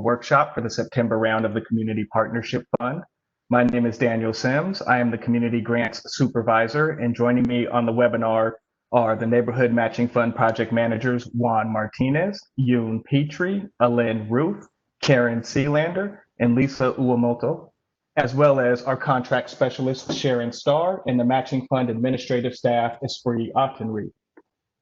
workshop for the September round of the Community Partnership Fund. My name is Daniel Sims. I am the Community Grants Supervisor, and joining me on the webinar are the Neighborhood Matching Fund Project Managers Juan Martinez, Yoon Petrie, Alin Ruth, Karen Sealander, and Lisa Uwamoto, as well as our contract specialist Sharon Starr and the Matching Fund administrative staff Esprit Auchenry.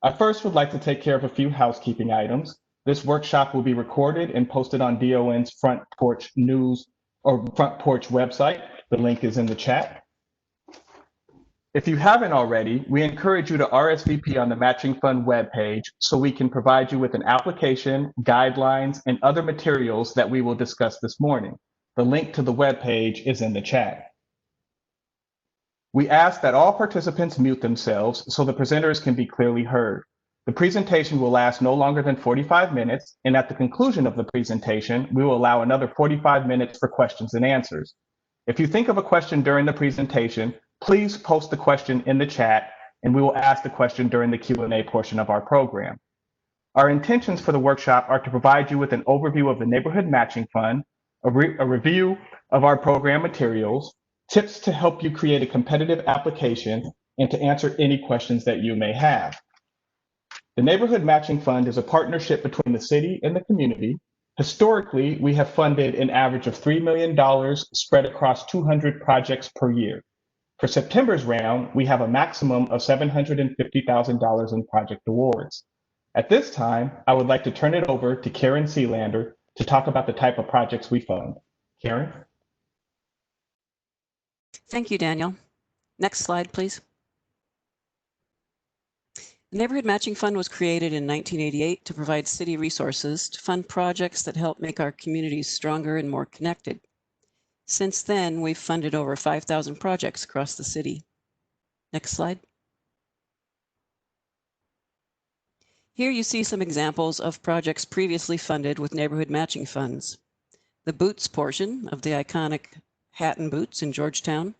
I first would like to take care of a few housekeeping items. This workshop will be recorded and posted on DON's Front Porch News or Front Porch website. The link is in the chat. If you haven't already, we encourage you to RSVP on the Matching Fund webpage so we can provide you with an application, guidelines, and other materials that we will discuss this morning. The link to the webpage is in the chat. We ask that all participants mute themselves so the presenters can be clearly heard. The presentation will last no longer than 45 minutes, and at the conclusion of the presentation, we will allow another 45 minutes for questions and answers. If you think of a question during the presentation, please post the question in the chat, and we will ask the question during the Q&A portion of our program. Our intentions for the workshop are to provide you with an overview of the Neighborhood Matching Fund, a review of our program materials, tips to help you create a competitive application, and to answer any questions that you may have. The Neighborhood Matching Fund is a partnership between the city and the community. Historically, we have funded an average of $3 million spread across 200 projects per year. For September's round, we have a maximum of $750,000 in project awards. At this time, I would like to turn it over to Karen Sealander to talk about the type of projects we fund. Karen? Thank you, Daniel. Next slide, please. The Neighborhood Matching Fund was created in 1988 to provide city resources to fund projects that help make our communities stronger and more connected. Since then, we've funded over 5,000 projects across the city. Next slide. Here you see some examples of projects previously funded with neighborhood matching funds. The Boots portion of the iconic Hatton Boots in Georgetown,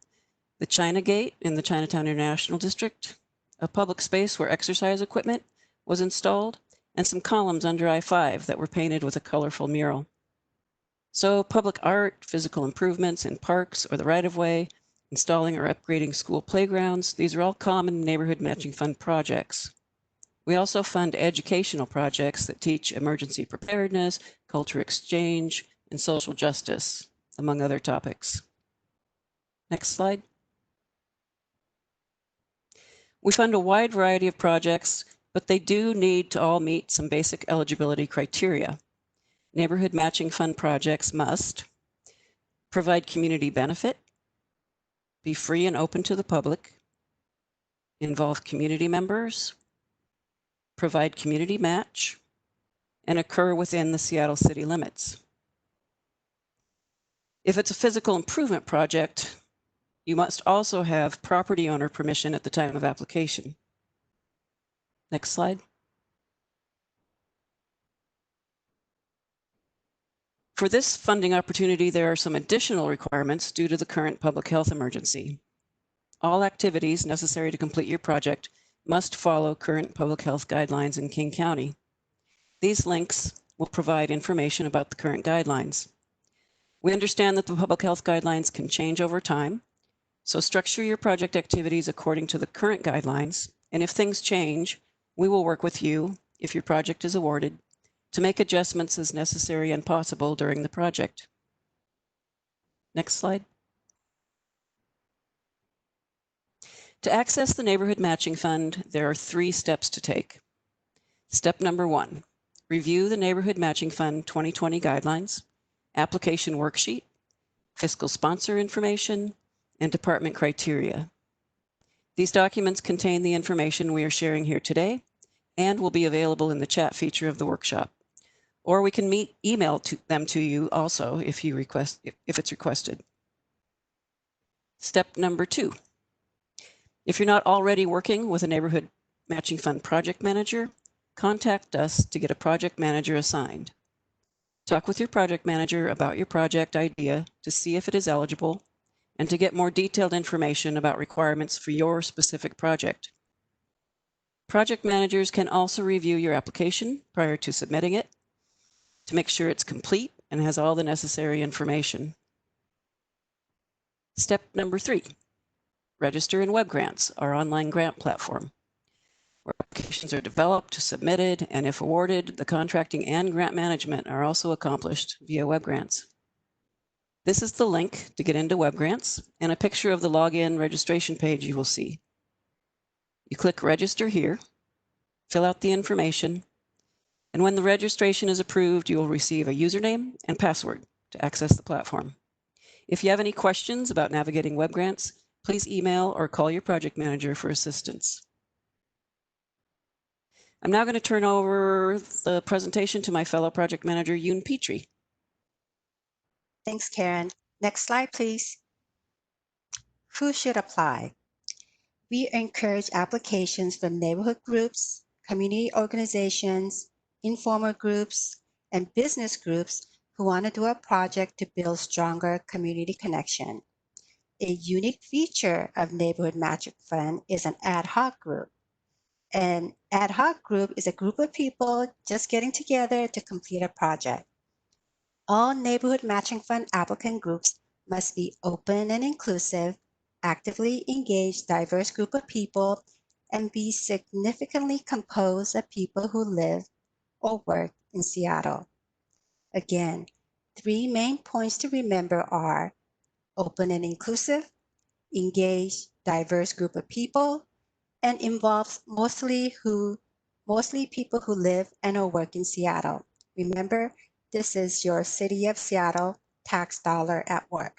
the China Gate in the Chinatown International District, a public space where exercise equipment was installed, and some columns under I-5 that were painted with a colorful mural. So public art, physical improvements in parks or the right-of-way, installing or upgrading school playgrounds, these are all common neighborhood matching fund projects. We also fund educational projects that teach emergency preparedness, culture exchange, and social justice, among other topics. Next slide. We fund a wide variety of projects, but they do need to all meet some basic eligibility criteria. Neighborhood matching fund projects must provide community benefit, be free and open to the public, involve community members, provide community match, and occur within the Seattle city limits. If it's a physical improvement project, you must also have property owner permission at the time of application. Next slide. For this funding opportunity, there are some additional requirements due to the current public health emergency. All activities necessary to complete your project must follow current public health guidelines in King County. These links will provide information about the current guidelines. We understand that the public health guidelines can change over time, so structure your project activities according to the current guidelines, and if things change, we will work with you, if your project is awarded, to make adjustments as necessary and possible during the project. Next slide. To access the Neighborhood Matching Fund, there are 3 steps to take. Step number 1, review the Neighborhood Matching Fund 2020 guidelines, application worksheet, fiscal sponsor information, and department criteria. These documents contain the information we are sharing here today and will be available in the chat feature of the workshop. Or we can email them to you also if it's requested. Step number 2. If you're not already working with a Neighborhood Matching Fund project manager, contact us to get a project manager assigned. Talk with your project manager about your project idea to see if it is eligible and to get more detailed information about requirements for your specific project. Project managers can also review your application prior to submitting it to make sure it's complete and has all the necessary information. Step number 3, register in WebGrants, our online grant platform, where applications are developed, submitted, and if awarded, the contracting and grant management are also accomplished via WebGrants. This is the link to get into WebGrants and a picture of the login registration page you will see. You click register here, fill out the information, and when the registration is approved, you will receive a username and password to access the platform. If you have any questions about navigating WebGrants, please email or call your project manager for assistance. I'm now going to turn over the presentation to my fellow project manager, Yoon Petrie. Thanks, Karen. Next slide, please. Who should apply? We encourage applications from neighborhood groups, community organizations, informal groups, and business groups who want to do a project to build stronger community connection. A unique feature of Neighborhood Matching Fund is an ad hoc group. An ad hoc group is a group of people just getting together to complete a project. All Neighborhood Matching Fund applicant groups must be open and inclusive, actively engage diverse group of people, and be significantly composed of people who live or work in Seattle. Again, 3 main points to remember are open and inclusive, engage diverse group of people, and involves mostly people who live and or work in Seattle. Remember, this is your City of Seattle tax dollar at work.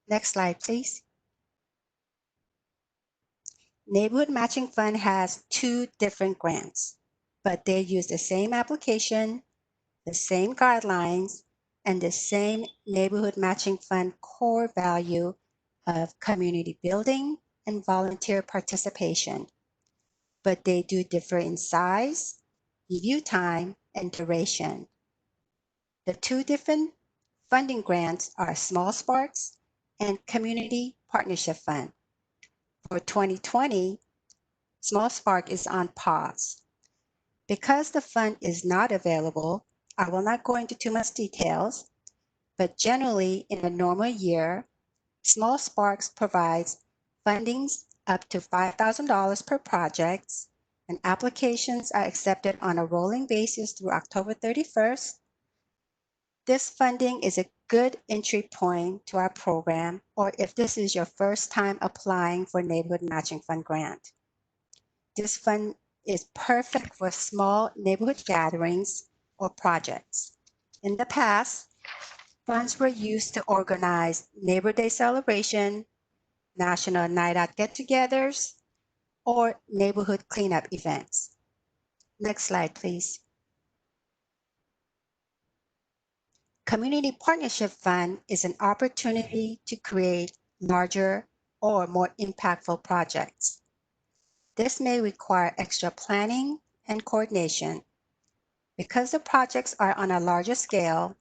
Next slide, please. Neighborhood Matching Fund has 2 different grants, but they use the same application, the same guidelines, and the same Neighborhood Matching Fund core value of community building and volunteer participation. But they do differ in size, review time, and duration. The 2 different funding grants are Small Sparks and Community Partnership Fund. For 2020, Small Spark is on pause. Because the fund is not available, I will not go into too much details, but generally in a normal year, Small Sparks provides fundings up to $5,000 per project, and applications are accepted on a rolling basis through October 31st. This funding is a good entry point to our program, or if this is your first time applying for Neighborhood Matching Fund grant. This fund is perfect for small neighborhood gatherings or projects. In the past, funds were used to organize Neighbor Day celebration, National Night Out get-togethers, or neighborhood cleanup events. Next slide, please. Community Partnership Fund is an opportunity to create larger or more impactful projects. This may require extra planning and coordination. Because the projects are on a larger scale,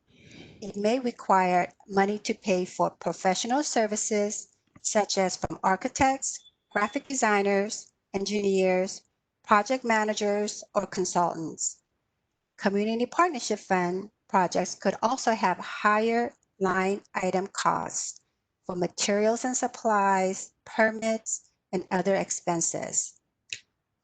it may require money to pay for professional services such as from architects, graphic designers, engineers, project managers, or consultants. Community Partnership Fund projects could also have higher line item costs for materials and supplies, permits, and other expenses.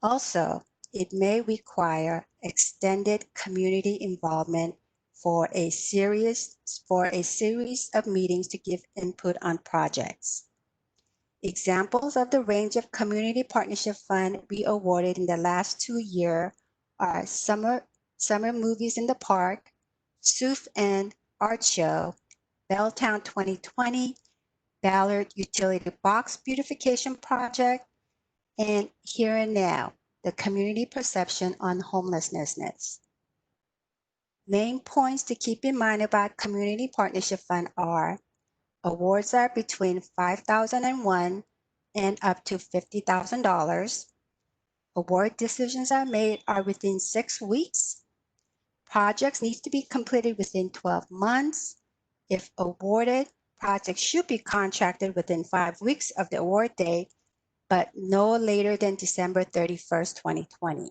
Also, it may require extended community involvement for a series of meetings to give input on projects. Examples of the range of Community Partnership Fund we awarded in the last 2 years are Summer Movies in the Park, Soof and Art Show, Belltown 2020, Ballard Utility Box Beautification Project, and Here and Now, the Community Perception on Homelessness. Main points to keep in mind about Community Partnership Fund are awards are between $5,001 and up to $50,000. Award decisions are within 6 weeks. Projects need to be completed within 12 months. If awarded, projects should be contracted within 5 weeks of the award date, but no later than December 31st, 2020.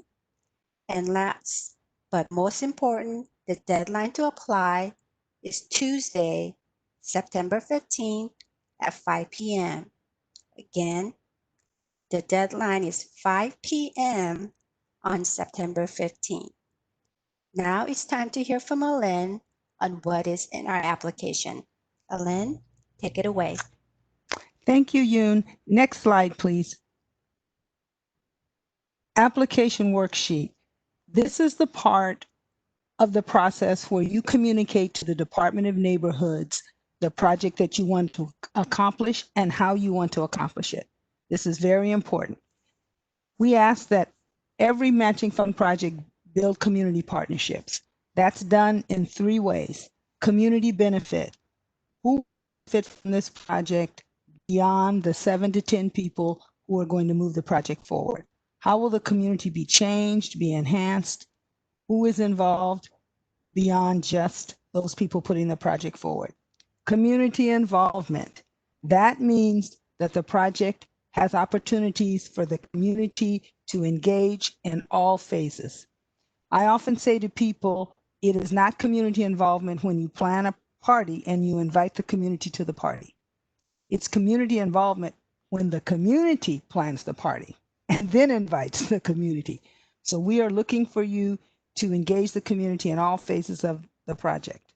And last, but most important, the deadline to apply is Tuesday, September 15th at 5 p.m. Again, the deadline is 5 p.m. on September 15th. Now it's time to hear from Alen on what is in our application. Alen, take it away. Thank you, Yoon. Next slide, please. Application worksheet. This is the part of the process where you communicate to the Department of Neighborhoods the project that you want to accomplish and how you want to accomplish it. This is very important. We ask that every matching fund project build community partnerships. That's done in 3 ways. Community benefit. Who benefits from this project beyond the 7 to 10 people who are going to move the project forward? How will the community be changed, be enhanced? Who is involved beyond just those people putting the project forward? Community involvement. That means that the project has opportunities for the community to engage in all phases. I often say to people, it is not community involvement when you plan a party and you invite the community to the party. It's community involvement when the community plans the party and then invites the community. So we are looking for you to engage the community in all phases of the project.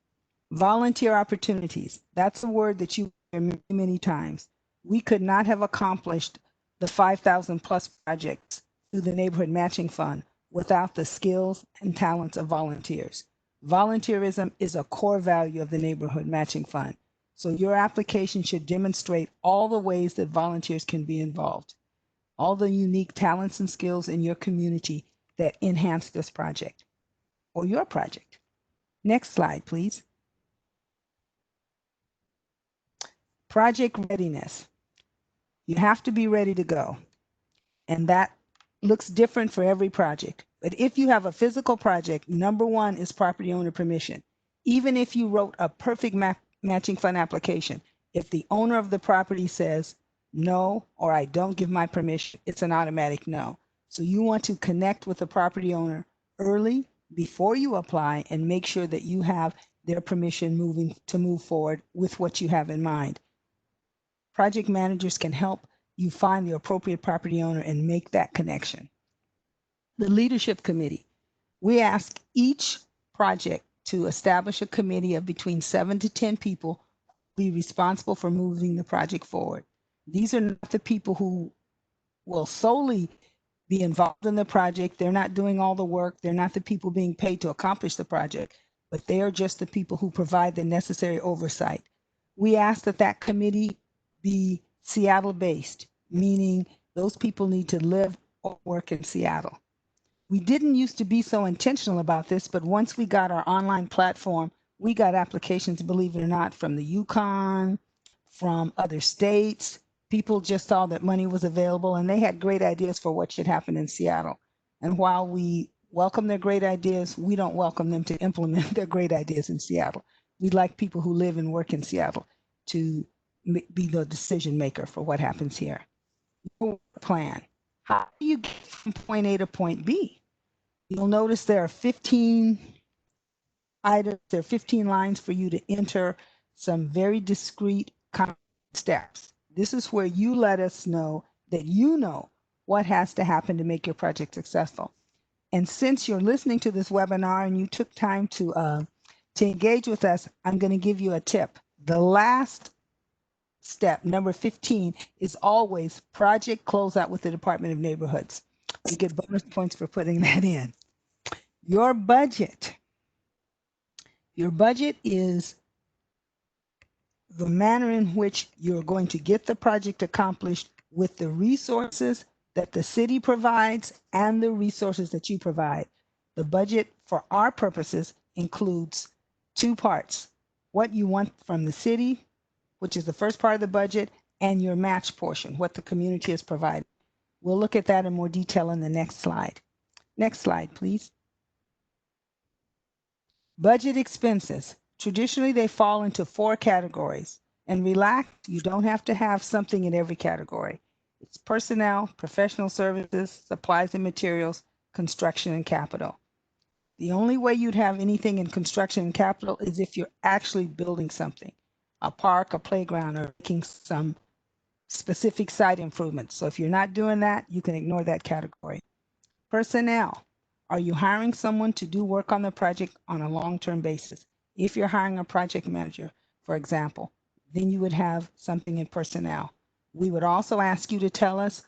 Volunteer opportunities. That's a word that you hear many, many times. We could not have accomplished the 5,000 plus projects through the Neighborhood Matching Fund without the skills and talents of volunteers. Volunteerism is a core value of the Neighborhood Matching Fund. So your application should demonstrate all the ways that volunteers can be involved, all the unique talents and skills in your community that enhance this project or your project. Next slide, please. Project readiness. You have to be ready to go. And that looks different for every project. But if you have a physical project, number 1 is property owner permission. Even if you wrote a perfect matching fund application, if the owner of the property says no, or I don't give my permission, it's an automatic no. So you want to connect with the property owner early before you apply and make sure that you have their permission to move forward with what you have in mind. Project managers can help you find the appropriate property owner and make that connection. The leadership committee. We ask each project to establish a committee of between 7 to 10 people who will be responsible for moving the project forward. These are not the people who will solely be involved in the project. They're not doing all the work. They're not the people being paid to accomplish the project, but they are just the people who provide the necessary oversight. We ask that that committee be Seattle-based, meaning those people need to live or work in Seattle. We didn't used to be so intentional about this, but once we got our online platform, we got applications, believe it or not, from the Yukon, from other states. People just saw that money was available and they had great ideas for what should happen in Seattle. And while we welcome their great ideas, we don't welcome them to implement their great ideas in Seattle. We'd like people who live and work in Seattle to be the decision maker for what happens here. Plan. How do you get from point A to point B? You'll notice there are 15 items, there are 15 lines for you to enter some very discrete steps. This is where you let us know that you know what has to happen to make your project successful. And since you're listening to this webinar and you took time to engage with us, I'm going to give you a tip. The last step, number 15, is always project closeout with the Department of Neighborhoods. You get bonus points for putting that in. Your budget. Your budget is the manner in which you're going to get the project accomplished with the resources that the city provides and the resources that you provide. The budget for our purposes includes 2 parts. What you want from the city, which is the first part of the budget, and your match portion, what the community has provided. We'll look at that in more detail in the next slide. Next slide, please. Budget expenses. Traditionally, they fall into 4 categories. And relax, you don't have to have something in every category. It's personnel, professional services, supplies and materials, construction, and capital. The only way you'd have anything in construction and capital is if you're actually building something, a park, a playground, or making some specific site improvements. So if you're not doing that, you can ignore that category. Personnel. Are you hiring someone to do work on the project on a long-term basis? If you're hiring a project manager, for example, then you would have something in personnel. We would also ask you to tell us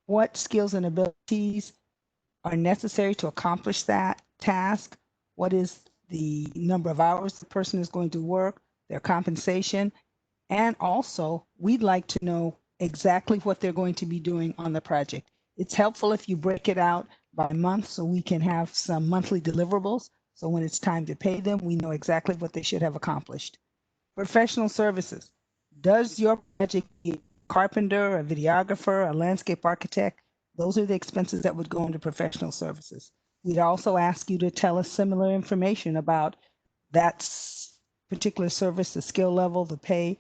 what skills and abilities are necessary to accomplish that task. What is the number of hours the person is going to work, their compensation, and also we'd like to know exactly what they're going to be doing on the project. It's helpful if you break it out by month so we can have some monthly deliverables. So when it's time to pay them, we know exactly what they should have accomplished. Professional services. Does your project need a carpenter, a videographer, a landscape architect? Those are the expenses that would go into professional services. We'd also ask you to tell us similar information about that particular service, the skill level, the pay,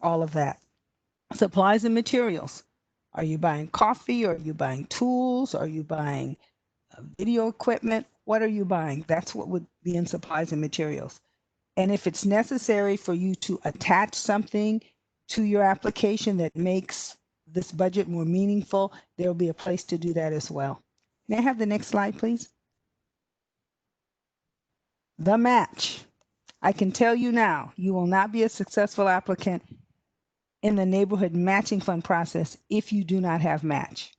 all of that. Supplies and materials. Are you buying coffee? Are you buying tools? Are you buying video equipment? What are you buying? That's what would be in supplies and materials. And if it's necessary for you to attach something to your application that makes this budget more meaningful, there'll be a place to do that as well. May I have the next slide, please? The match. I can tell you now, you will not be a successful applicant in the neighborhood matching fund process if you do not have match.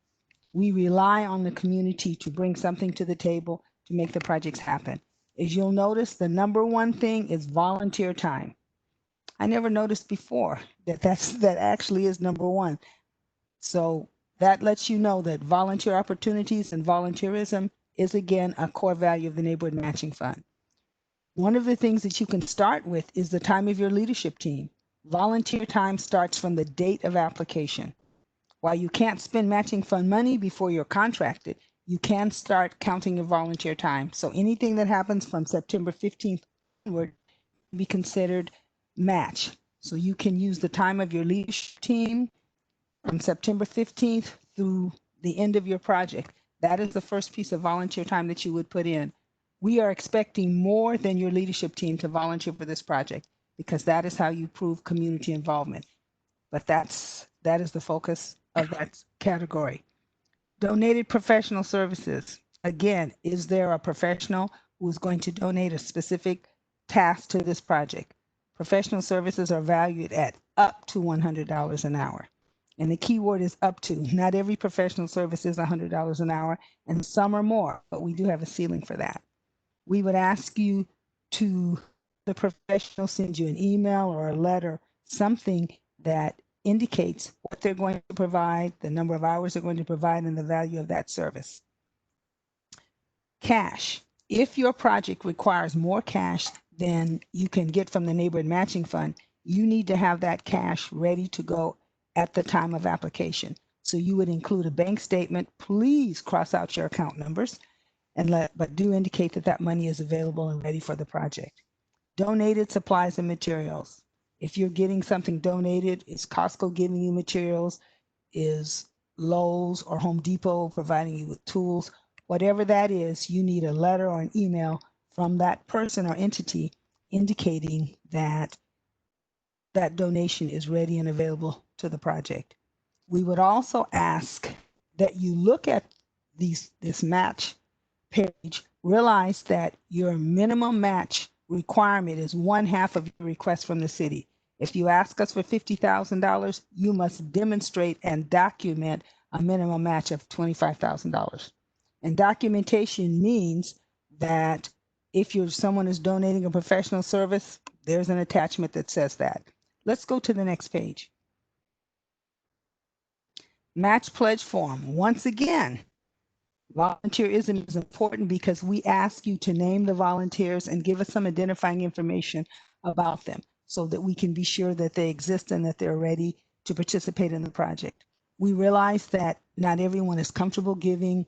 We rely on the community to bring something to the table to make the projects happen. As you'll notice, the number one thing is volunteer time. I never noticed before that that actually is number one. So that lets you know that volunteer opportunities and volunteerism is again a core value of the neighborhood matching fund. One of the things that you can start with is the time of your leadership team. Volunteer time starts from the date of application. While you can't spend matching fund money before you're contracted, you can start counting your volunteer time. So anything that happens from September 15th onward can be considered match. So you can use the time of your leadership team from September 15th through the end of your project. That is the first piece of volunteer time that you would put in. We are expecting more than your leadership team to volunteer for this project because that is how you prove community involvement. But that is the focus of that category. Donated professional services. Again, is there a professional who is going to donate a specific task to this project? Professional services are valued at up to $100 an hour. And the key word is up to. Not every professional service is $100 an hour, and some are more, but we do have a ceiling for that. We would ask you to, the professional send you an email or a letter, something that indicates what they're going to provide, the number of hours they're going to provide, and the value of that service. Cash. If your project requires more cash than you can get from the neighborhood matching fund, you need to have that cash ready to go at the time of application. So you would include a bank statement. Please cross out your account numbers but do indicate that that money is available and ready for the project. Donated supplies and materials. If you're getting something donated, is Costco giving you materials? Is Lowe's or Home Depot providing you with tools? Whatever that is, you need a letter or an email from that person or entity indicating that that donation is ready and available to the project. We would also ask that you look at this match page, realize that your minimum match requirement is 1/2 of your request from the city. If you ask us for $50,000, you must demonstrate and document a minimum match of $25,000. And documentation means that if someone is donating a professional service, there's an attachment that says that. Let's go to the next page. Match pledge form. Once again, volunteerism is important because we ask you to name the volunteers and give us some identifying information about them so that we can be sure that they exist and that they're ready to participate in the project. We realize that not everyone is comfortable giving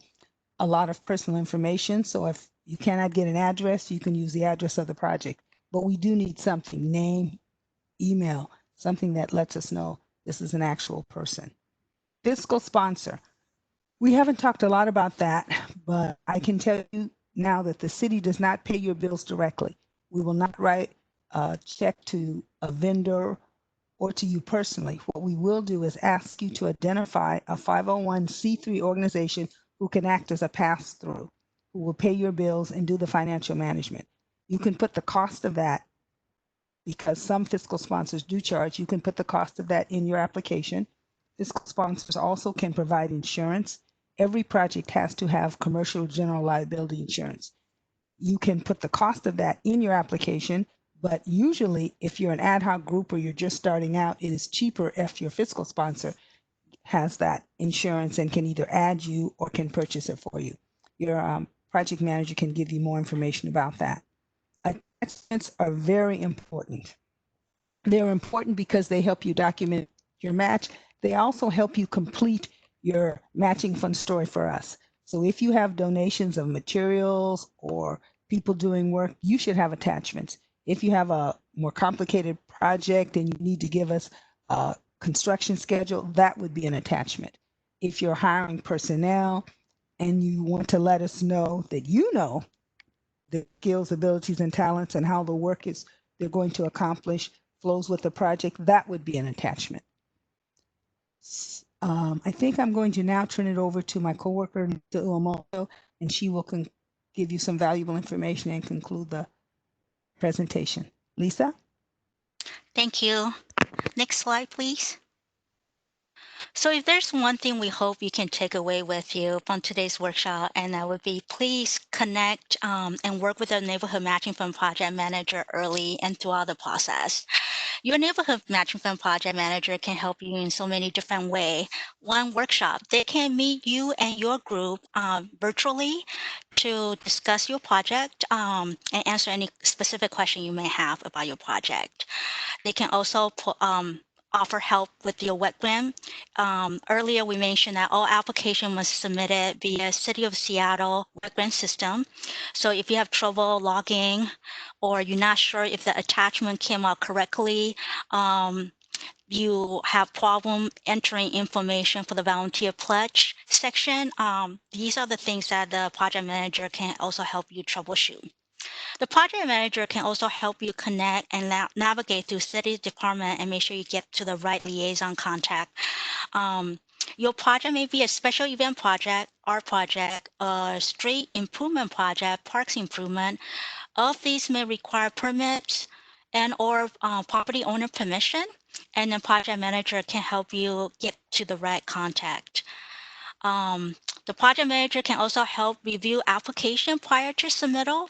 a lot of personal information. So if you cannot get an address, you can use the address of the project. But we do need something, name, email, something that lets us know this is an actual person. Fiscal sponsor. We haven't talked a lot about that, but I can tell you now that the city does not pay your bills directly. We will not write a check to a vendor or to you personally. What we will do is ask you to identify a 501c3 organization who can act as a pass-through, who will pay your bills and do the financial management. You can put the cost of that, because some fiscal sponsors do charge, you can put the cost of that in your application. Fiscal sponsors also can provide insurance. Every project has to have commercial general liability insurance. You can put the cost of that in your application, but usually if you're an ad hoc group or you're just starting out, it is cheaper if your fiscal sponsor has that insurance and can either add you or can purchase it for you. Your project manager can give you more information about that. Attachments are very important. They're important because they help you document your match. They also help you complete your matching fund story for us. So if you have donations of materials or people doing work, you should have attachments. If you have a more complicated project and you need to give us a construction schedule, that would be an attachment. If you're hiring personnel and you want to let us know that you know the skills, abilities, and talents and how the work is they're going to accomplish flows with the project, that would be an attachment. I think I'm going to now turn it over to my coworker, Lisa Uemoto, and she will give you some valuable information and conclude the presentation. Lisa? Thank you. Next slide, please. So if there's one thing we hope you can take away with you from today's workshop, and that would be please connect and work with a neighborhood matching fund project manager early and throughout the process. Your neighborhood matching fund project manager can help you in so many different ways. One workshop, they can meet you and your group virtually to discuss your project and answer any specific question you may have about your project. They can also offer help with your web grant. Earlier, we mentioned that all application was submitted via City of Seattle web grant system. So if you have trouble logging or you're not sure if the attachment came out correctly, you have problem entering information for the volunteer pledge section, these are the things that the project manager can also help you troubleshoot. The project manager can also help you connect and navigate through city department and make sure you get to the right liaison contact. Your project may be a special event project, art project, a street improvement project, parks improvement. All of these may require permits and or property owner permission, and the project manager can help you get to the right contact. The project manager can also help review application prior to submittal.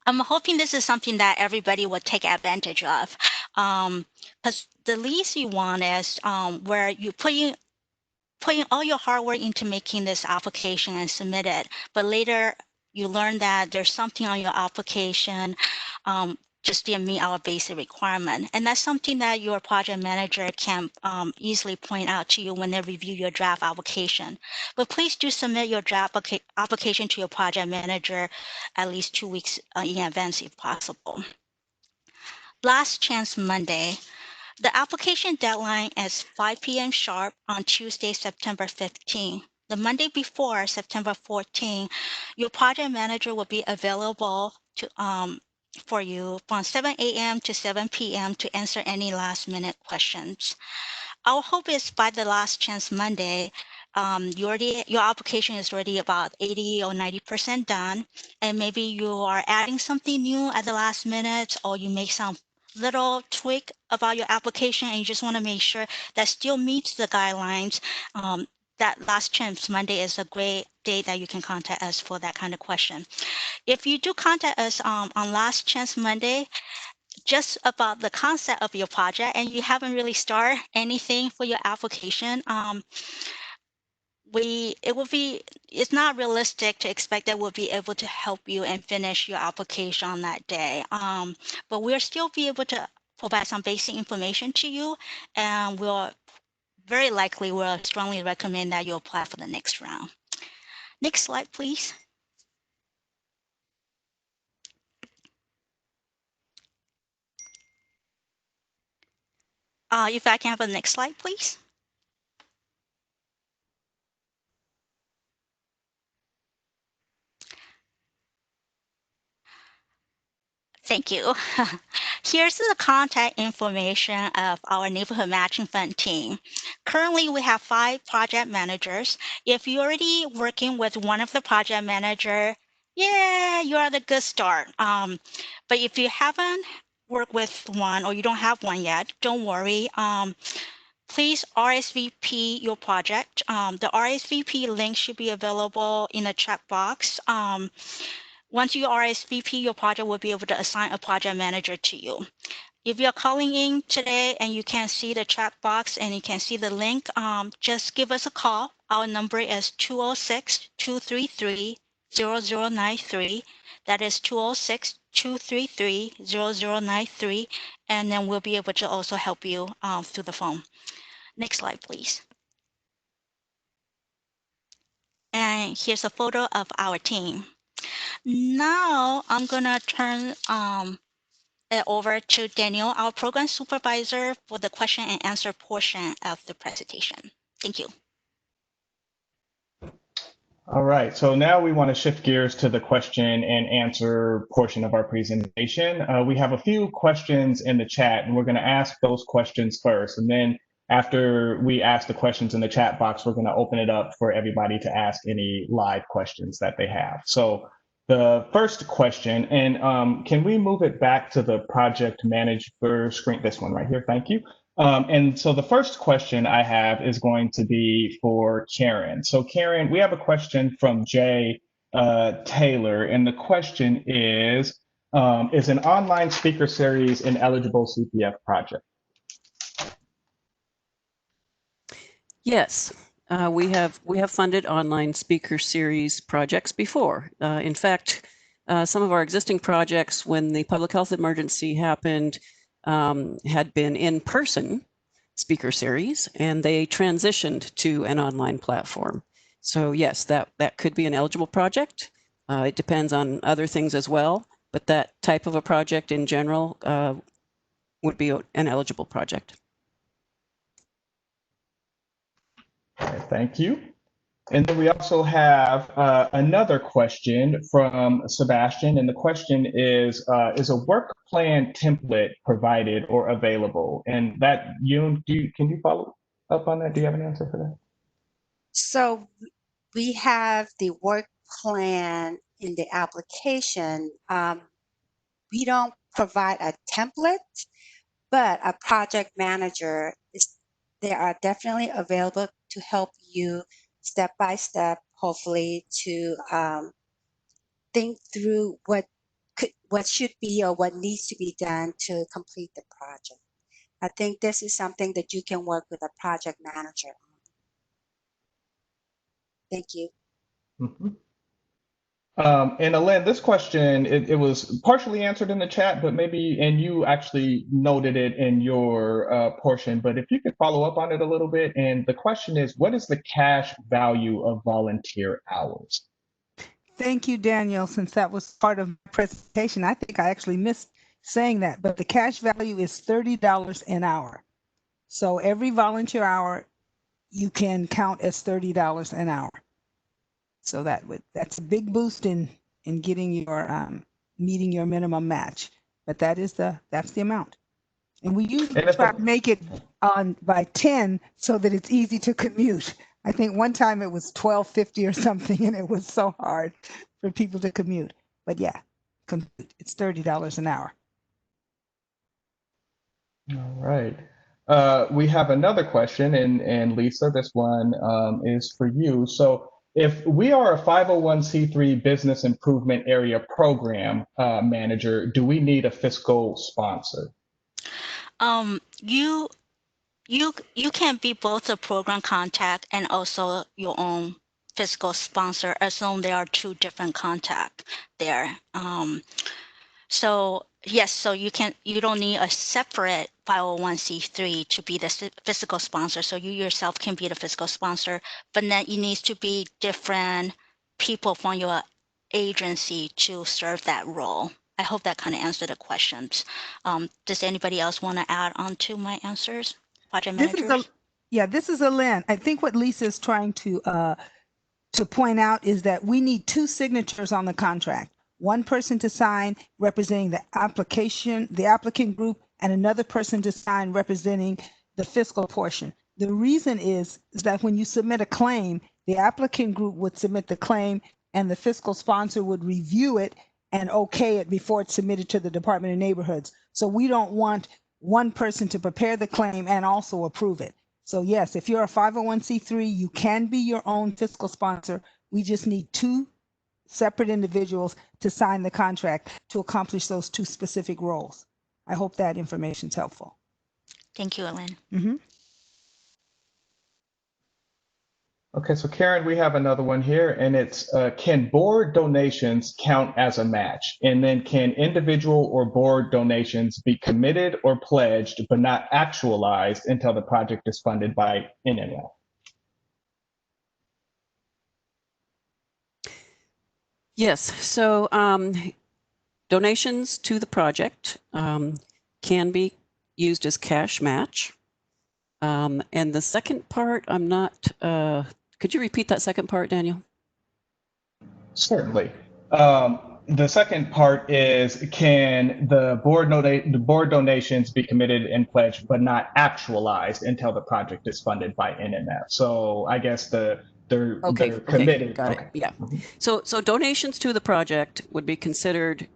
I'm hoping this is something that everybody will take advantage of, because the least you want is where you putting all your hard work into making this application and submit it, but later you learn that there's something on your application just didn't meet our basic requirement. And that's something that your project manager can easily point out to you when they review your draft application. But please do submit your draft application to your project manager at least 2 weeks in advance if possible. Last Chance Monday. The application deadline is 5 p.m. sharp on Tuesday, September 15. The Monday before, September 14, your project manager will be available to for you from 7 a.m. to 7 p.m. to answer any last-minute questions. Our hope is by the Last Chance Monday, your application is already about 80 or 90% done, and maybe you are adding something new at the last minute, or you make some little tweak about your application and you just want to make sure that still meets the guidelines. That Last Chance Monday is a great day that you can contact us for that kind of question. If you do contact us on Last Chance Monday, just about the concept of your project and you haven't really started anything for your application, it's not realistic to expect that we'll be able to help you and finish your application on that day. But we'll still be able to provide some basic information to you, and we'll strongly recommend that you apply for the next round. Next slide, please. If I can have the next slide, please. Thank you. Here's the contact information of our Neighborhood Matching Fund team. Currently, we have 5 project managers. If you're already working with one of the project manager, yeah, you're at a good start. But if you haven't worked with one or you don't have one yet, don't worry. Please RSVP your project. The RSVP link should be available in the chat box. Once you RSVP, your project will be able to assign a project manager to you. If you're calling in today and you can see the chat box and you can see the link, just give us a call. Our number is 206-233-0093. That is 206-233-0093. And then we'll be able to also help you through the phone. Next slide, please. And here's a photo of our team. Now I'm gonna turn it over to Daniel, our program supervisor, for the question and answer portion of the presentation. Thank you. All right, so now we want to shift gears to the question and answer portion of our presentation. We have a few questions in the chat, and we're going to ask those questions first. And then after we ask the questions in the chat box, we're going to open it up for everybody to ask any live questions that they have. So the first question, and can we move it back to the project manager screen? This one right here, thank you. And so the first question I have is going to be for Karen. So Karen, we have a question from Jay Taylor, and the question is an online speaker series an eligible CPF project? Yes, we have funded online speaker series projects before. In fact, some of our existing projects, when the public health emergency happened, had been in-person speaker series, and they transitioned to an online platform. So yes, that could be an eligible project. It depends on other things as well, but that type of a project in general would be an eligible project. Thank you. And then we also have another question from Sebastian, and the question is a work plan template provided or available? And that, can you follow up on that? Do you have an answer for that? So we have the work plan in the application. We don't provide a template, but a project manager they are definitely available to help you step by step, hopefully to think through what should be or what needs to be done to complete the project. I think this is something that you can work with a project manager on. Thank you. Mm-hmm. And Alen, this question, it was partially answered in the chat, but maybe, and you actually noted it in your portion, but if you could follow up on it a little bit. And the question is, what is the cash value of volunteer hours? Thank you, Daniel. Since that was part of my presentation, I think I actually missed saying that, but the cash value is $30 an hour. So every volunteer hour you can count as $30 an hour. So that's a big boost in getting your meeting your minimum match. But that's the amount. And we usually try to make it on by 10 so that it's easy to commute. I think one time it was $12.50 or something, and it was so hard for people to commute. But yeah, it's $30 an hour. All right. We have another question, and Lisa, this one is for you. So if we are a 501c3 business improvement area program manager, do we need a fiscal sponsor? You can be both a program contact and also your own fiscal sponsor, as long as there are 2 different contacts there. So yes, so you don't need a separate 501c3 to be the fiscal sponsor. So you yourself can be the fiscal sponsor, but then it needs to be different people from your agency to serve that role. I hope that kind of answered the questions. Does anybody else want to add on to my answers? Project managers? This is Alen. I think what Lisa is trying to point out is that we need 2 signatures on the contract. one person to sign representing the applicant group, and another person to sign representing the fiscal portion. The reason is that when you submit a claim, the applicant group would submit the claim and the fiscal sponsor would review it and okay it before it's submitted to the Department of Neighborhoods. So we don't want one person to prepare the claim and also approve it. So yes, if you're a 501c3, you can be your own fiscal sponsor. We just need two separate individuals to sign the contract to accomplish those two specific roles. I hope that information is helpful. Thank you, Ellen. Mm-hmm. Okay, so Karen, we have another one here, and it's can board donations count as a match? And then can individual or board donations be committed or pledged but not actualized until the project is funded by NMF? Yes, so donations to the project can be used as cash match. And the second part, I'm not, could you repeat that second part, Daniel? Certainly. The second part is, can the board donations be committed and pledged but not actualized until the project is funded by NMF? So I guess they're committed. Got it. Yeah. So donations to the project would be considered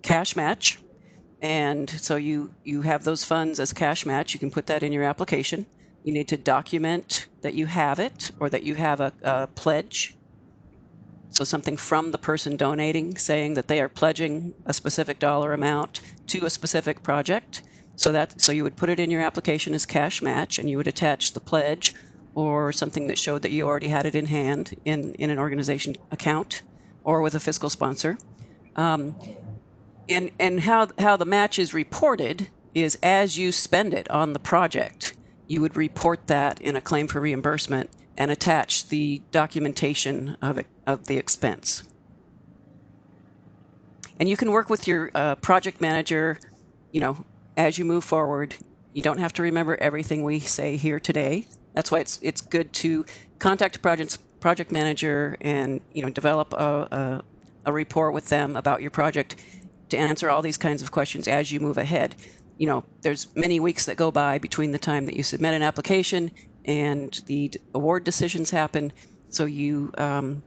cash match. And so you have those funds as cash match. You can put that in your application. You need to document that you have it or that you have a pledge. So something from the person donating saying that they are pledging a specific dollar amount to a specific project. So you would put it in your application as cash match, and you would attach the pledge or something that showed that you already had it in hand in an organization account or with a fiscal sponsor. And how the match is reported is as you spend it on the project, you would report that in a claim for reimbursement and attach the documentation of the expense. And you can work with your project manager, as you move forward. You don't have to remember everything we say here today. That's why it's good to contact a project manager and develop a report with them about your project to answer all these kinds of questions as you move ahead. There's many weeks that go by between the time that you submit an application and the award decisions happen. So you have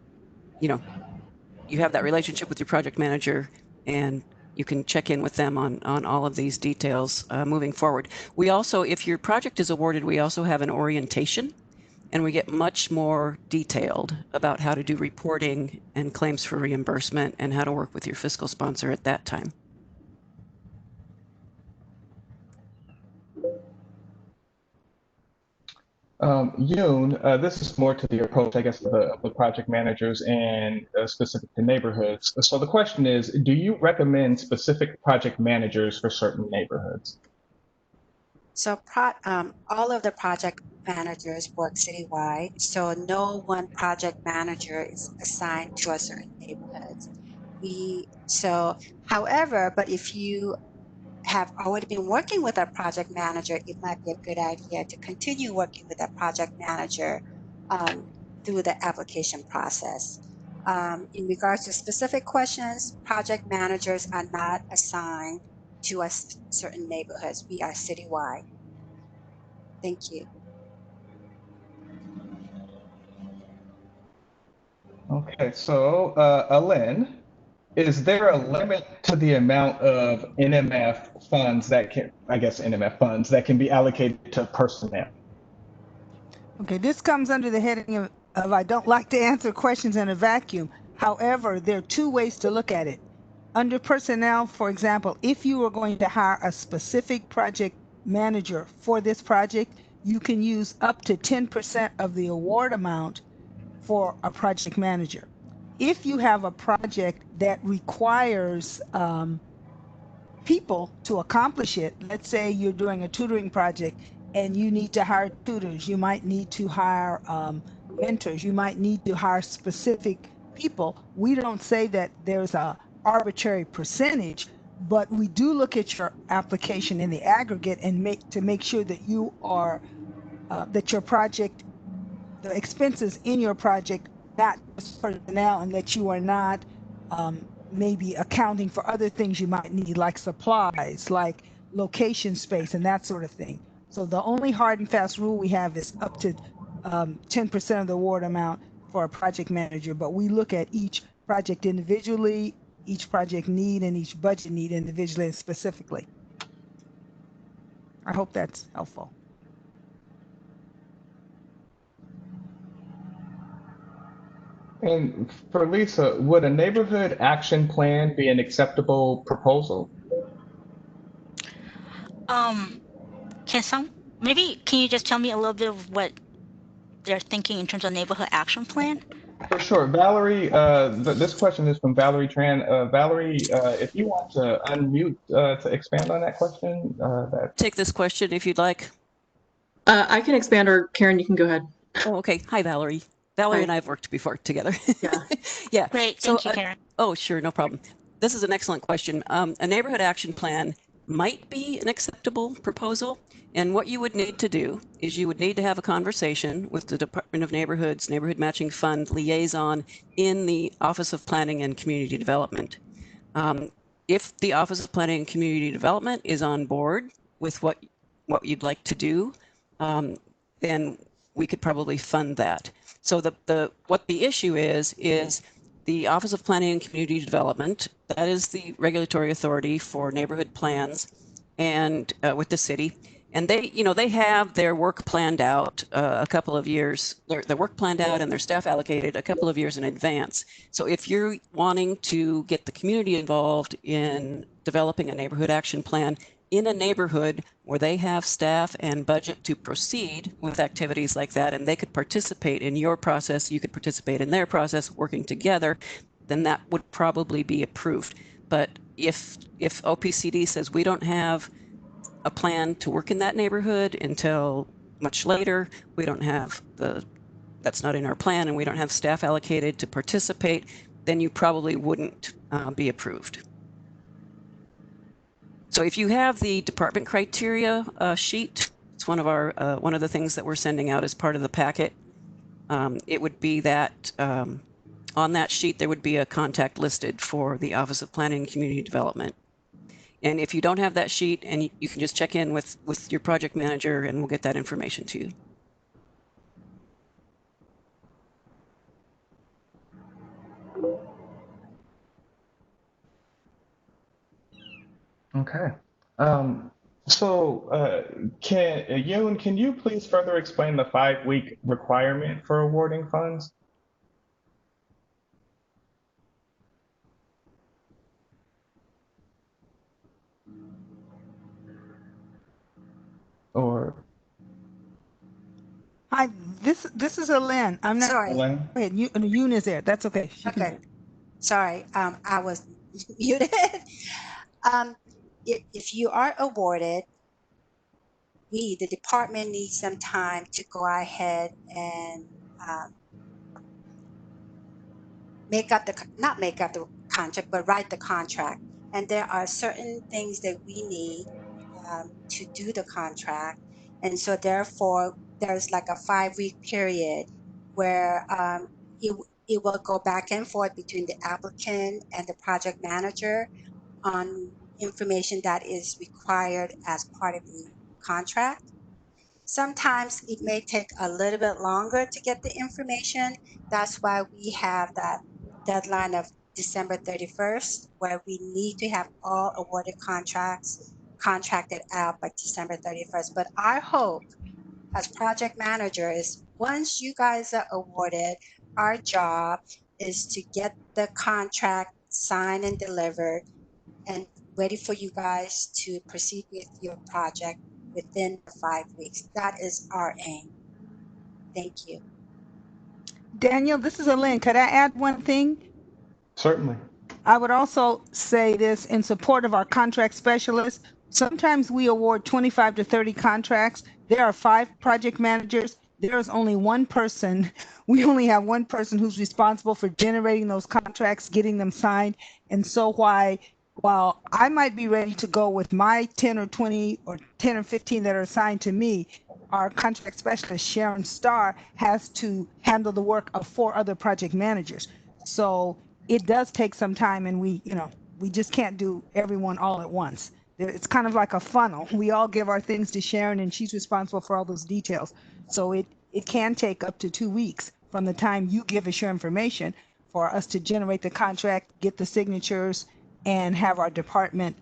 that relationship with your project manager, and you can check in with them on all of these details moving forward. We also, if your project is awarded, we also have an orientation, and we get much more detailed about how to do reporting and claims for reimbursement and how to work with your fiscal sponsor at that time. Yoon, this is more to the approach, I guess, of the project managers and specific to neighborhoods. So the question is, do you recommend specific project managers for certain neighborhoods? So all of the project managers work citywide, so no one project manager is assigned to a certain neighborhoods. However, but if you have already been working with a project manager, it might be a good idea to continue working with that project manager through the application process. In regards to specific questions, project managers are not assigned to a certain neighborhoods. We are citywide. Thank you. Okay, so Alen, is there a limit to the amount of NMF funds that can be allocated to personnel? Okay, this comes under the heading of I don't like to answer questions in a vacuum. However, there are two ways to look at it. Under personnel, for example, if you are going to hire a specific project manager for this project, you can use up to 10% of the award amount for a project manager. If you have a project that requires people to accomplish it, let's say you're doing a tutoring project and you need to hire tutors, you might need to hire mentors, you might need to hire specific people. We don't say that there's a arbitrary percentage, but we do look at your application in the aggregate and make sure that you are that your project, the expenses in your project, not just personnel, and that you are not maybe accounting for other things you might need, like supplies, like location space, and that sort of thing. So the only hard and fast rule we have is up to 10% of the award amount for a project manager, but we look at each project individually, each project need, and each budget need individually and specifically. I hope that's helpful. And for Lisa, would a neighborhood action plan be an acceptable proposal? Can you just tell me a little bit of what they're thinking in terms of neighborhood action plan? For sure. Valerie, this question is from Valerie Tran. Valerie, if you want to unmute to expand on that question, Take this question if you'd like. I can expand, or Karen, you can go ahead. Oh, okay. Hi, Valerie. Valerie Hi. and I have worked before together. Yeah. Yeah. Great, So, thank you, Karen. oh, sure, no problem. This is an excellent question. A neighborhood action plan might be an acceptable proposal. And what you would need to do is you would need to have a conversation with the Department of Neighborhoods, Neighborhood Matching Fund liaison in the Office of Planning and Community Development. If the Office of Planning and Community Development is on board with what you'd like to do, then we could probably fund that. So what the issue is the Office of Planning and Community Development, that is the regulatory authority for neighborhood plans and with the city. And they have their work planned out a couple of years, their work planned out and their staff allocated a couple of years in advance. So if you're wanting to get the community involved in developing a neighborhood action plan in a neighborhood where they have staff and budget to proceed with activities like that, and they could participate in your process, you could participate in their process, working together, then that would probably be approved. But if OPCD says we don't have a plan to work in that neighborhood until much later, we don't have that's not in our plan, and we don't have staff allocated to participate, then you probably wouldn't be approved. So if you have the department criteria sheet, it's one of the things that we're sending out as part of the packet. It would be that on that sheet there would be a contact listed for the Office of Planning and Community Development. And if you don't have that sheet, and you can just check in with your project manager, and we'll get that information to you. Okay. Yoon, can you please further explain the 5-week requirement for awarding funds? Or Hi, this is Elaine. I'm not. Sorry. Elaine? Go ahead. Yoon is there. That's okay. She can- Okay. Sorry, I was muted. If you are awarded, the department needs some time to go ahead and not make up the contract, but write the contract. And there are certain things that we need to do the contract. And so therefore, there's like a 5-week period where it will go back and forth between the applicant and the project manager on information that is required as part of the contract. Sometimes it may take a little bit longer to get the information. That's why we have that deadline of December 31st, where we need to have all awarded contracts contracted out by December 31st. But our hope as project manager is once you guys are awarded, our job is to get the contract signed and delivered and ready for you guys to proceed with your project within the 5 weeks. That is our aim. Thank you. Daniel, this is Elaine. Could I add one thing? Certainly. I would also say this in support of our contract specialists. Sometimes we award 25 to 30 contracts. There are 5 project managers. There's only one person. We only have one person who's responsible for generating those contracts, getting them signed. And so while I might be ready to go with my 10 or 20 or 10 or 15 that are assigned to me, our contract specialist, Sharon Starr, has to handle the work of 4 other project managers. So it does take some time, and we just can't do everyone all at once. It's kind of like a funnel. We all give our things to Sharon, and she's responsible for all those details. So it can take up to 2 weeks from the time you give us your information for us to generate the contract, get the signatures, and have our department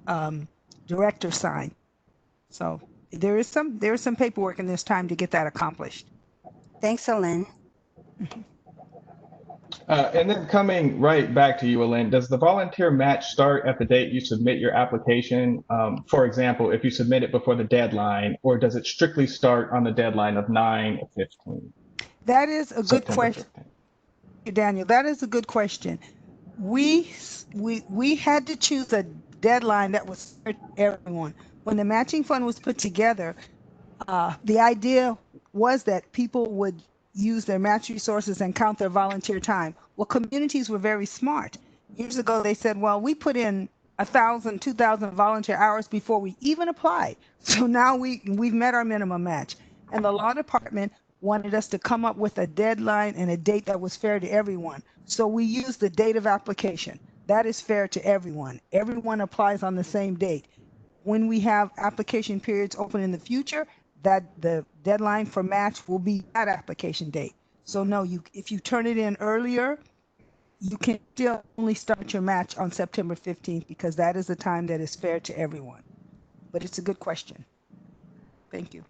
director sign. So there is some paperwork, and there's time to get that accomplished. Thanks, Ellen. And then coming right back to you, Ellen, does the volunteer match start at the date you submit your application? For example, if you submit it before the deadline, or does it strictly start on the deadline of 9/15? That is a good September question, 15th. Daniel. That is a good question. We had to choose a deadline that was fair to everyone. When the matching fund was put together, the idea was that people would use their match resources and count their volunteer time. Well, communities were very smart. Years ago, they said, well, we put in 1,000, 2,000 volunteer hours before we even applied. So now we've met our minimum match. And the law department wanted us to come up with a deadline and a date that was fair to everyone. So we used the date of application. That is fair to everyone. Everyone applies on the same date. When we have application periods open in the future, that the deadline for match will be that application date. So no, if you turn it in earlier, you can still only start your match on September 15th because that is the time that is fair to everyone. But it's a good question. Thank you.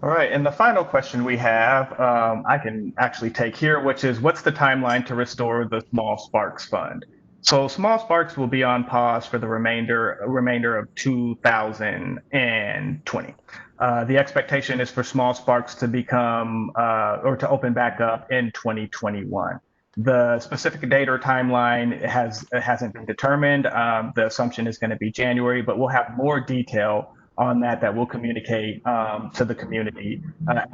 All right, and the final question we have, I can actually take here, which is what's the timeline to restore the Small Sparks Fund? So Small Sparks will be on pause for the remainder of 2020. The expectation is for Small Sparks to become or to open back up in 2021. The specific date or timeline hasn't been determined. The assumption is going to be January, but we'll have more detail on that we'll communicate to the community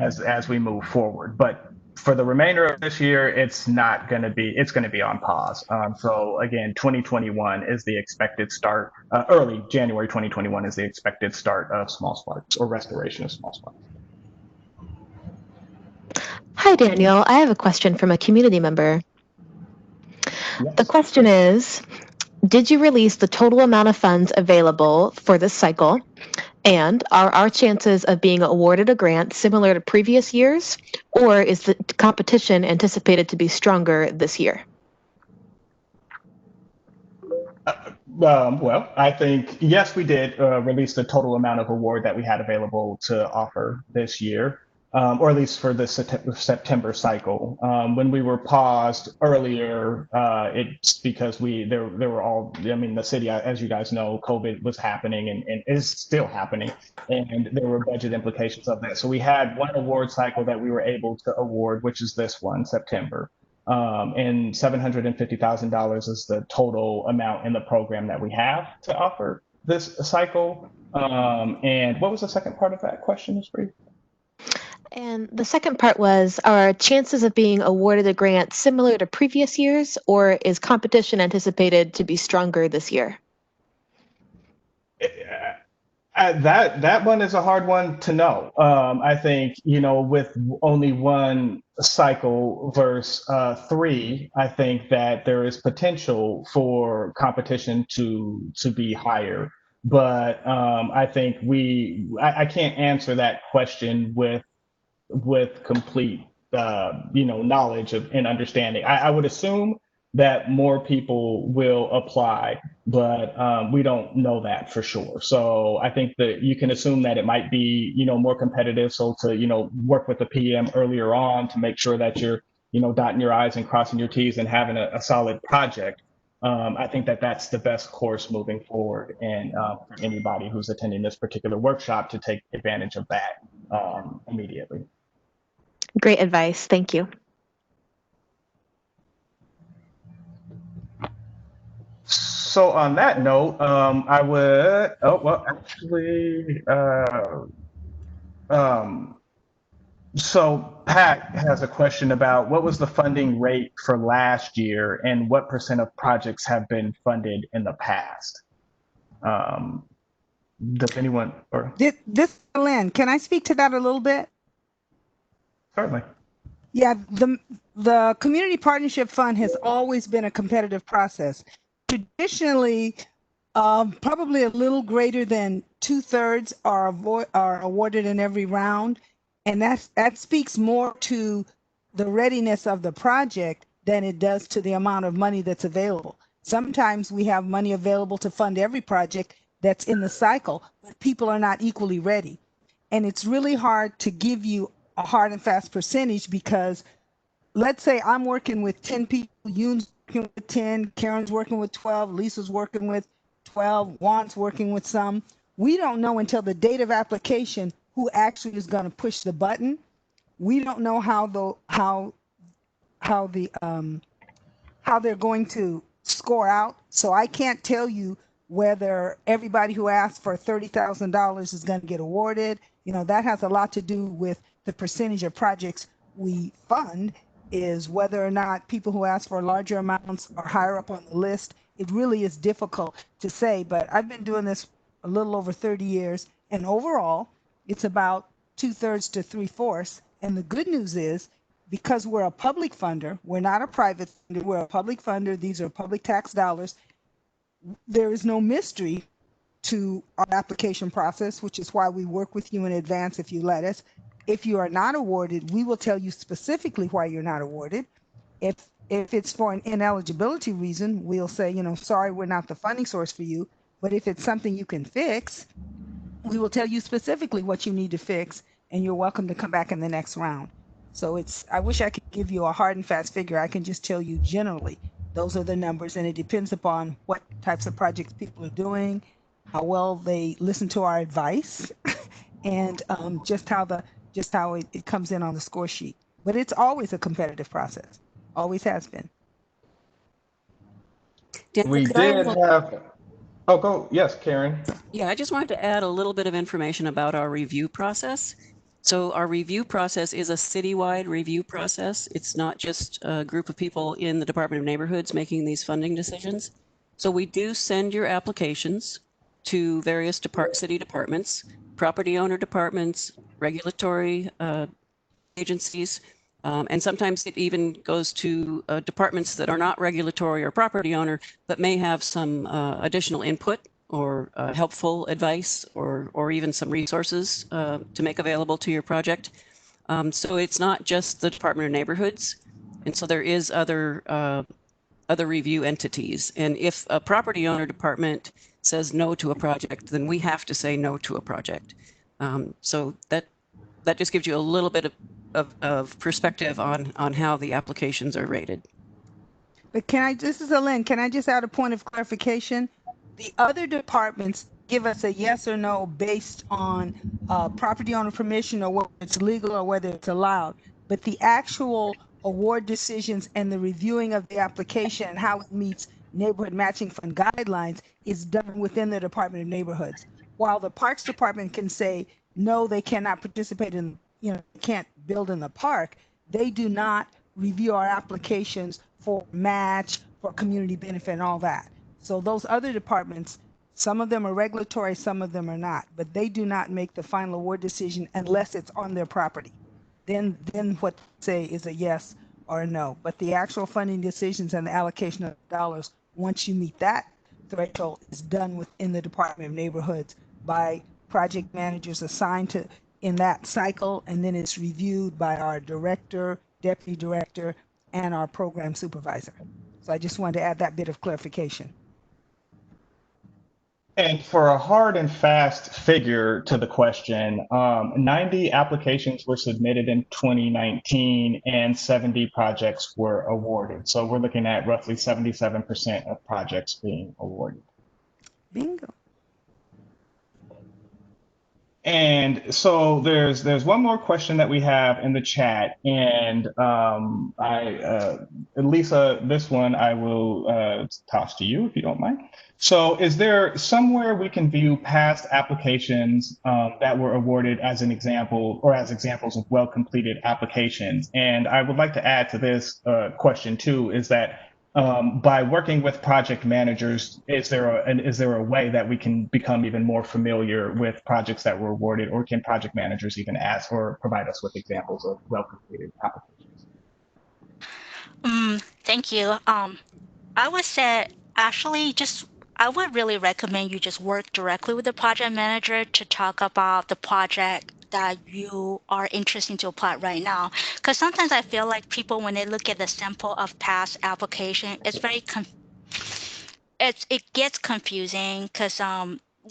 as we move forward. But for the remainder of this year, it's going to be on pause. So again, 2021 is the expected start. Early January 2021 is the expected start of Small Sparks or restoration of Small Sparks. Hi, Daniel. I have a question from a community member. Yes. The question is, did you release the total amount of funds available for this cycle? And are our chances of being awarded a grant similar to previous years, or is the competition anticipated to be stronger this year? Well, I think, yes, we did release the total amount of award that we had available to offer this year, or at least for the September cycle. When we were paused earlier, it's because there were all, I mean, the city, as you guys know, COVID was happening and is still happening, and there were budget implications of that. So we had one award cycle that we were able to award, which is this one, September. And $750,000 is the total amount in the program that we have to offer this cycle. And what was the second part of that question, Ms. Bree? And the second part was, are chances of being awarded a grant similar to previous years, or is competition anticipated to be stronger this year? That one is a hard one to know. I think, with only one cycle versus three, I think that there is potential for competition to be higher. But I think I can't answer that question with complete knowledge and understanding. I would assume that more people will apply, but we don't know that for sure. So I think that you can assume that it might be more competitive. So to work with the PM earlier on to make sure that you're dotting your I's and crossing your T's and having a solid project. I think that that's the best course moving forward, and for anybody who's attending this particular workshop to take advantage of that immediately. Great advice. Thank you. So on that note, I would. Oh well, actually, so Pat has a question about what was the funding rate for last year and what % of projects have been funded in the past. Does anyone or This Lynn, can I speak to that a little bit? certainly? Yeah, the Community Partnership Fund has always been a competitive process. Traditionally, probably a little greater than 2/3 are awarded in every round, and that speaks more to the readiness of the project than it does to the amount of money that's available. Sometimes we have money available to fund every project that's in the cycle, but people are not equally ready. And it's really hard to give you a hard and fast percentage because let's say I'm working with 10 people, Yoon's working with 10, Karen's working with 12, Lisa's working with 12, Juan's working with some. We don't know until the date of application who actually is going to push the button. We don't know how the how they're going to score out. So I can't tell you whether everybody who asked for $30,000 is going to get awarded. You know, that has a lot to do with the percentage of projects we fund, is whether or not people who ask for larger amounts are higher up on the list. It really is difficult to say, but I've been doing this a little over 30 years, and overall, it's about 2/3 to 3/4. And the good news is, because we're a public funder, we're not a private funder, we're a public funder, these are public tax dollars, there is no mystery to our application process, which is why we work with you in advance if you let us. If you are not awarded, we will tell you specifically why you're not awarded. If it's for an ineligibility reason, we'll say, you know, sorry, we're not the funding source for you. But if it's something you can fix, we will tell you specifically what you need to fix, and you're welcome to come back in the next round. So I wish I could give you a hard and fast figure. I can just tell you generally, those are the numbers, and it depends upon what types of projects people are doing, how well they listen to our advice, and just how it comes in on the score sheet. But it's always a competitive process, always has been. Daniel, We could I did have, oh, go, yes, Karen. Yeah, I just wanted to add a little bit of information about our review process. So our review process is a citywide review process. It's not just a group of people in the Department of Neighborhoods making these funding decisions. So we do send your applications to various city departments, property owner departments, regulatory agencies, and sometimes it even goes to departments that are not regulatory or property owner, but may have some additional input or helpful advice or even some resources to make available to your project. So it's not just the Department of Neighborhoods. And so there is other review entities. And if a property owner department says no to a project, then we have to say no to a project. So that just gives you a little bit of perspective on how the applications are rated. But this is Elaine, can I just add a point of clarification? The other departments give us a yes or no based on property owner permission or whether it's legal or whether it's allowed. But the actual award decisions and the reviewing of the application and how it meets neighborhood matching fund guidelines is done within the Department of Neighborhoods. While the Parks Department can say, no, they cannot participate in, can't build in the park, they do not review our applications for match, for community benefit and all that. So those other departments, some of them are regulatory, some of them are not, but they do not make the final award decision unless it's on their property. Then what say is a yes or a no. But the actual funding decisions and the allocation of dollars, once you meet that threshold, is done within the Department of Neighborhoods by project managers assigned to in that cycle, and then it's reviewed by our director, deputy director, and our program supervisor. So I just wanted to add that bit of clarification. And for a hard and fast figure to the question, 90 applications were submitted in 2019 and 70 projects were awarded. So we're looking at roughly 77% of projects being awarded. Bingo. And so there's one more question that we have in the chat, and Lisa, this one I will toss to you if you don't mind. So, is there somewhere we can view past applications that were awarded as an example or as examples of well-completed applications? And I would like to add to this question too, is that by working with project managers, is there a way that we can become even more familiar with projects that were awarded, or can project managers even ask or provide us with examples of well-completed applications? Thank you. I would say actually I would really recommend you just work directly with the project manager to talk about the project that you are interested to apply right now. Because sometimes I feel like people, when they look at the sample of past application, it's it gets confusing because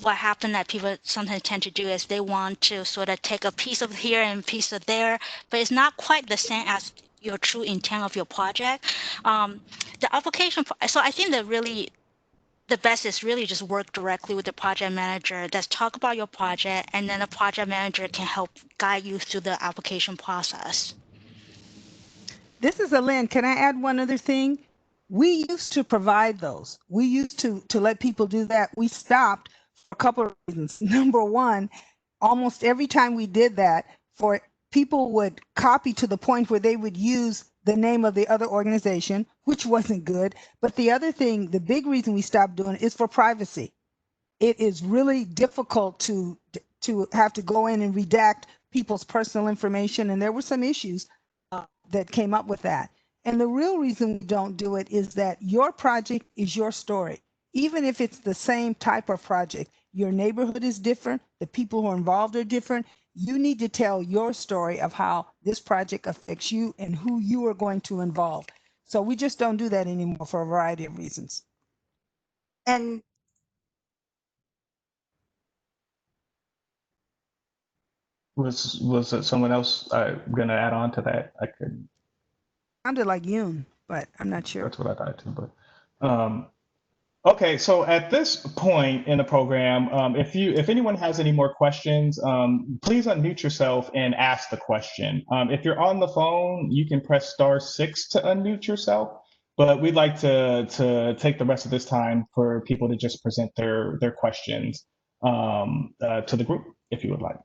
what happened that people sometimes tend to do is they want to sort of take a piece of here and a piece of there, but it's not quite the same as your true intent of your project. The application, so I think that really the best is really just work directly with the project manager. Let's talk about your project, and then the project manager can help guide you through the application process. This is Lynn. Can I add one other thing? We used to provide those. We used to let people do that. We stopped for a couple of reasons. Number one, almost every time we did that, for people would copy to the point where they would use the name of the other organization, which wasn't good. But the other thing, the big reason we stopped doing it is for privacy. It is really difficult to have to go in and redact people's personal information, and there were some issues that came up with that. And the real reason we don't do it is that your project is your story. Even if it's the same type of project, your neighborhood is different, the people who are involved are different. You need to tell your story of how this project affects you and who you are going to involve. So we just don't do that anymore for a variety of reasons. And Was it someone else gonna add on to that? I could. Sounded like Yoon, but I'm not sure. That's what I thought too. But okay, so at this point in the program, if anyone has any more questions, please unmute yourself and ask the question. If you're on the phone, you can press *6 to unmute yourself. But we'd like to take the rest of this time for people to just present their questions to the group, if you would like.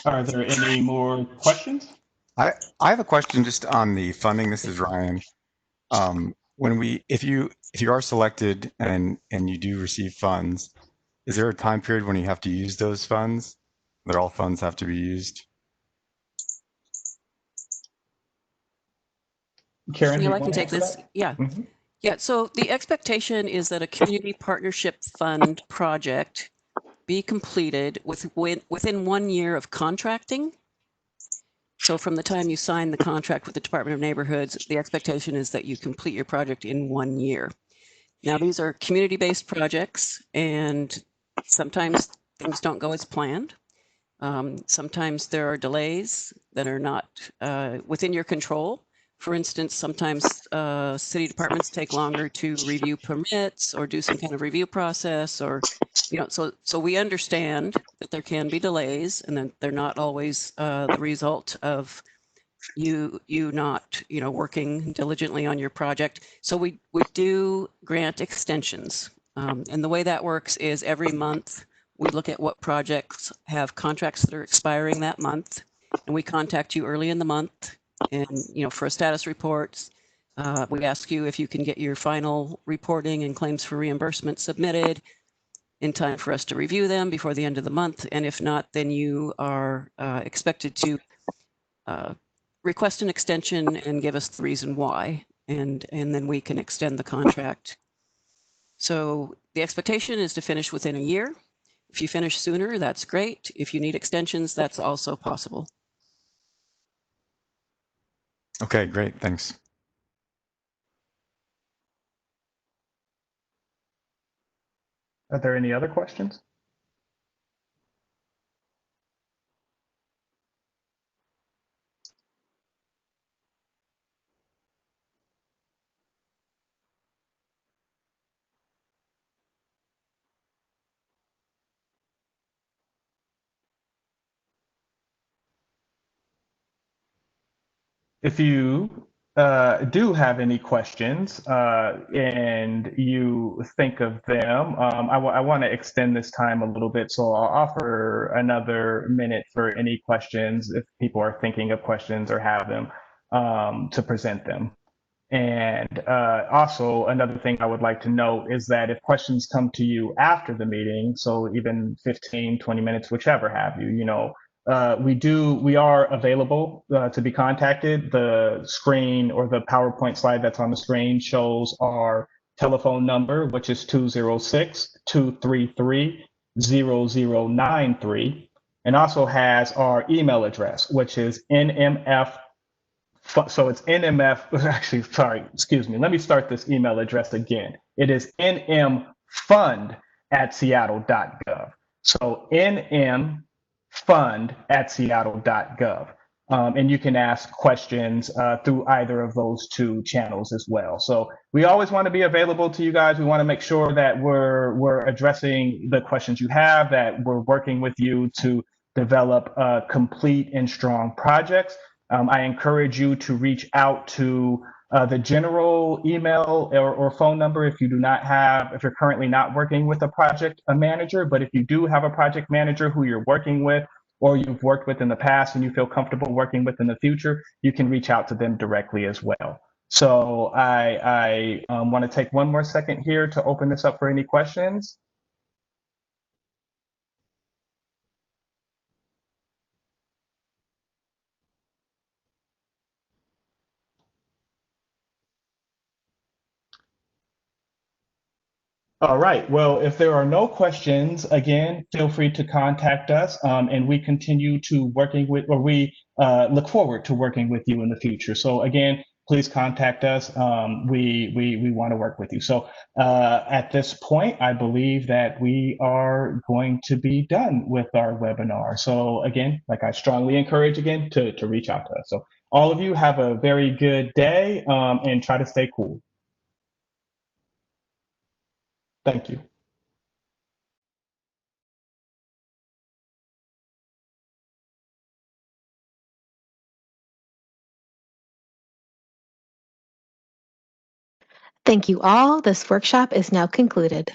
Are there any more questions? I have a question just on the funding. This is Ryan. If you are selected and you do receive funds, is there a time period when you have to use those funds? That all funds have to be used? Karen, do Neil, you I can want to take answer this. that? Yeah. Mhm. Yeah. So the expectation is that a community partnership fund project be completed within 1 year of contracting. So from the time you sign the contract with the Department of Neighborhoods, the expectation is that you complete your project in 1 year. Now, these are community-based projects, and sometimes things don't go as planned. Sometimes there are delays that are not within your control. For instance, sometimes city departments take longer to review permits or do some kind of review process, or so we understand that there can be delays, and that they're not always the result of you not working diligently on your project. So we do grant extensions, and the way that works is every month we look at what projects have contracts that are expiring that month, and we contact you early in the month, and for a status report. We ask you if you can get your final reporting and claims for reimbursement submitted in time for us to review them before the end of the month, and if not, then you are expected to request an extension and give us the reason why, and then we can extend the contract. So the expectation is to finish within a year. If you finish sooner, that's great. If you need extensions, that's also possible. Okay, great. Thanks. Are there any other questions? If you do have any questions and you think of them, I want to extend this time a little bit, so I'll offer another minute for any questions if people are thinking of questions or have them to present them. And also, another thing I would like to note is that if questions come to you after the meeting, so even 15, 20 minutes, whichever have you, we are available to be contacted. The screen or the PowerPoint slide that's on the screen shows our telephone number, which is 206-233-0093, and also has our email address, which is nmf. So it's NMF, actually, sorry, excuse me. Let me start this email address again. It is nmfund@seattle.gov. So nmfund@seattle.gov. And you can ask questions through either of those two channels as well. So we always want to be available to you guys. We want to make sure that we're addressing the questions you have, that we're working with you to develop complete and strong projects. I encourage you to reach out to the general email or phone number if you're currently not working with a manager. But if you do have a project manager who you're working with or you've worked with in the past and you feel comfortable working with in the future, you can reach out to them directly as well. So I want to take one more second here to open this up for any questions. All right. Well, if there are no questions, again, feel free to contact us, and we continue to working with, or we look forward to working with you in the future. So again, please contact us. We want to work with you. So at this point, I believe that we are going to be done with our webinar. So again, like I strongly encourage again to reach out to us. So all of you have a very good day, and try to stay cool. Thank you. Thank you all. This workshop is now concluded.